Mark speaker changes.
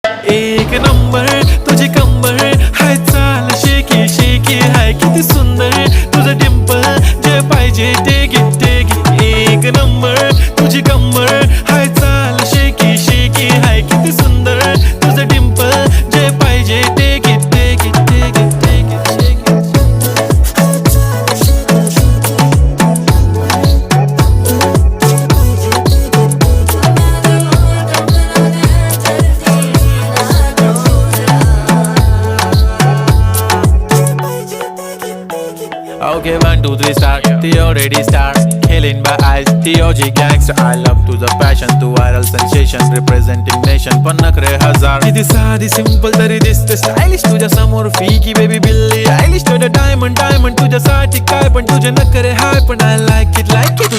Speaker 1: एक नंबर तुझी कंबर हाय, चाल शेकी शेकी हाय, किती सुंदर तुझं डिंपल, जे पाहिजे ते घे ते घे. एक नंबर तुझी कंबर हाय, चाल शेकी शेकी हाय, किती सुंदर तुझं डिंपल, जे पाहिजे ते घे ते घे ते घे ते घे. Okay, 1, 2, 3 start. The already start. Killing by eyes. The OG gangster. I love to the passion, to viral sensation, representing nation. पण नखरे हजार. किती साधी simple तरी दिसते stylish तुझ्या समोर फीकी baby बिल्ली. Stylish to the diamond तुझ्यासाठी काय पण तुझे नखरे हाय पण I like it.